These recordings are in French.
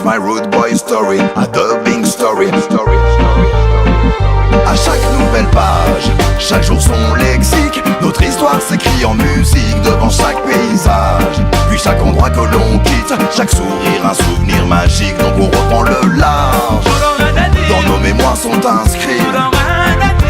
my rude boy story, a dubbing story. À chaque nouvelle page, chaque jour son lexique, notre histoire s'écrit en musique devant chaque paysage. Puis chaque endroit que l'on quitte, chaque sourire un souvenir magique. Donc on reprend le large, dans nos mémoires sont inscrits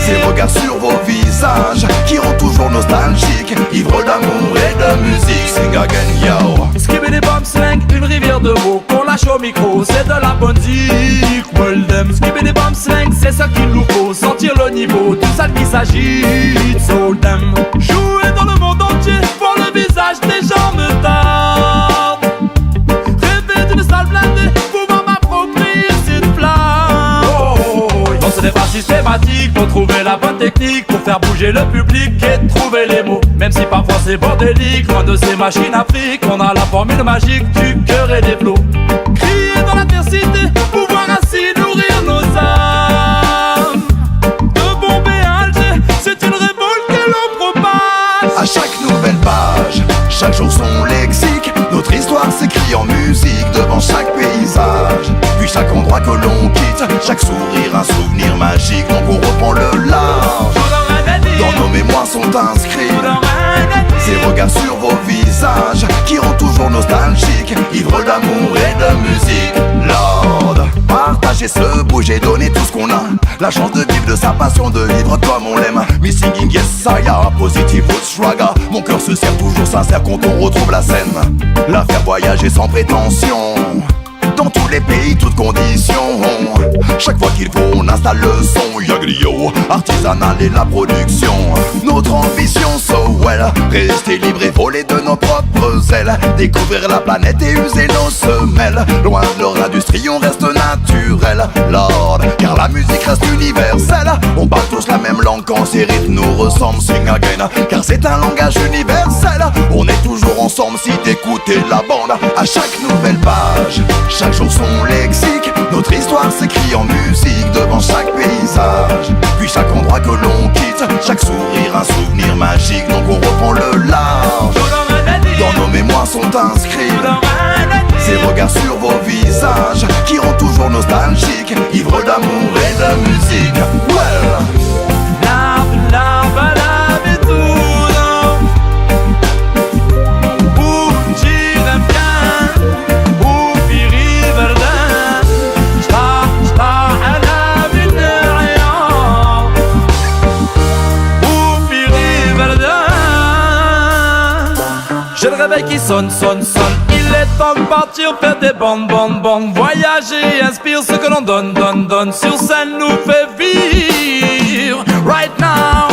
ces regards sur vos visages qui rendent toujours nostalgiques, ivres d'amour et de musique. Sing again, yo. Skibidi bum slang, une rivière de mots qu'on lâche au micro, c'est de la bonne zik. Well them, skibidi bum slang, c'est ça qu'il nous faut, sentir le niveau, tout ça qui s'agite. So them, jouer dans le monde entier, voir le visage des gens me tarde. Rêver d'une salle blindée, pouvoir m'approprier cette flamme. Non, ce n'est pas systématique, faut trouver la bonne technique pour faire bouger le public et trouver les mots. Même si parfois c'est bordélique, loin de ces machines afriques, on a la formule magique du cœur et des flots. Crier dans l'adversité, pouvoir ainsi nourrir nos âmes. De Bombay à Alger, c'est une révolte que l'on propage. À chaque nouvelle page, chaque jour son lexique, notre histoire s'écrit en musique devant chaque paysage. Puis chaque endroit que l'on quitte, chaque sourire un souvenir magique. Donc on reprend le large, dans nos mémoires sont inscrits ces regards sur vos visages qui rendent toujours nostalgiques, ivres d'amour et de musique. Lord, partager, se bouger, donner tout ce qu'on a, la chance de vivre de sa passion, de vivre comme on l'aime. Me singing yes saya, positive roots raga. Mon cœur se serre toujours sincère quand on retrouve la scène. La faire voyager sans prétention, dans tous les pays, toutes conditions. Chaque fois qu'il faut, on installe le son. Yagrio, artisanal et la production. Notre ambition, so well, rester libre et voler de nos propres ailes. Découvrir la planète et user nos semelles. Loin de leur industrie, on reste naturel, Lord, car la musique reste universelle. On parle tous la même langue quand ces rythmes nous ressemblent. Sing again, car c'est un langage universel. On est toujours ensemble si t'écoutais la bande. À chaque nouvelle page, chaque jour son lexique, notre histoire s'écrit en musique devant chaque paysage. Puis chaque endroit que l'on quitte, chaque sourire un souvenir magique. Donc on reprend le large, dans nos mémoires sont inscrits ces regards sur vos visages qui rendent toujours nostalgiques, ivres d'amour et de musique. Well, j'ai le réveil qui sonne, sonne, sonne. Il est temps de partir faire des bandes. Voyager, inspire ce que l'on donne. Sur scène nous fait vivre. Right now.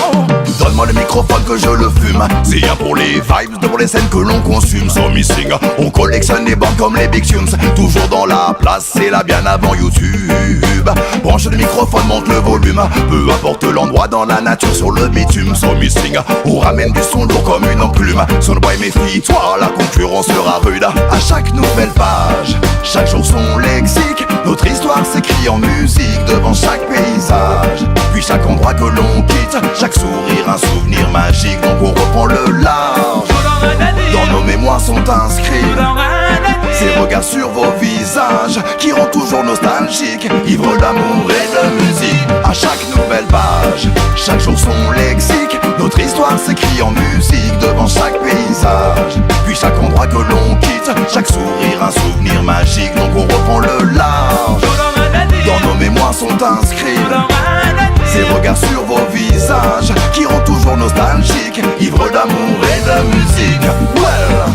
Donne-moi le microphone que je le fume. C'est bien pour les vibes, devant les scènes que l'on consume. So missing, on collectionne les bandes comme les big tunes. Toujours dans la place, c'est là bien avant YouTube. Branche le microphone, monte le volume. Peu importe l'endroit dans la nature, sur le bitume. So missing, on ramène du son lourd comme une enclume. Soundboy méfie-toi, la concurrence sera rude. À chaque nouvelle page, chaque jour son lexique, notre histoire s'écrit en musique devant chaque paysage. Puis chaque endroit que l'on quitte, chaque sourire un souvenir magique. Donc on reprend le large, dans nos mémoires sont inscrits ces regards sur vos visages qui rendent toujours nostalgiques, ivres d'amour et de musique. À chaque nouvelle page, chaque jour son lexique, notre histoire s'écrit en musique devant chaque paysage. Puis chaque endroit que l'on quitte, chaque sourire un souvenir magique. Donc on reprend le large, dans nos mémoires sont inscrits ces regards sur vos visages qui rendent toujours nostalgiques, ivres d'amour et de musique. Well,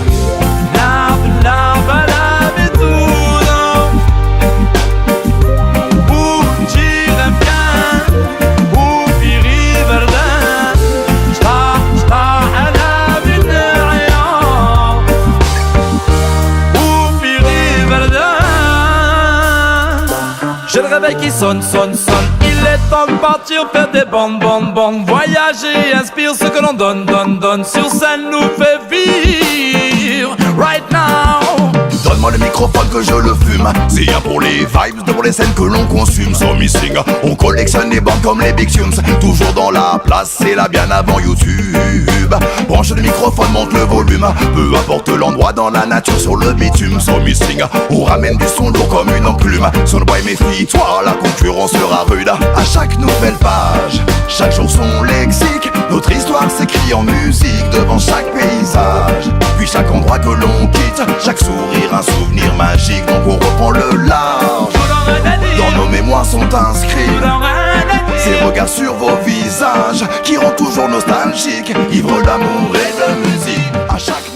j'ai le réveil qui sonne, sonne, sonne. Il est temps de partir faire des bandes. Voyager, inspire ce que l'on donne. Sur scène nous fait vivre. Right now. Donne-moi le micro microphone que je le fume. C'est bien pour les vibes, devant les scènes que l'on consume. So missing, on collectionne les bandes comme les Big Tunes. Toujours dans la place, c'est là bien avant YouTube. Branche le microphone, monte le volume. Peu importe l'endroit dans la nature, sur le bitume. So missing, on ramène du son lourd comme une enclume. Soundboy méfie-toi, la concurrence sera rude. À chaque nouvelle page, chaque jour son lexique. Notre histoire s'écrit en musique devant chaque paysage. Puis chaque endroit que l'on quitte, chaque sourire un souvenir magique. Donc on reprend le large. Dans nos mémoires sont inscrits ces regards sur vos visages qui rendent toujours nostalgiques, ivres d'amour et de musique. À chaque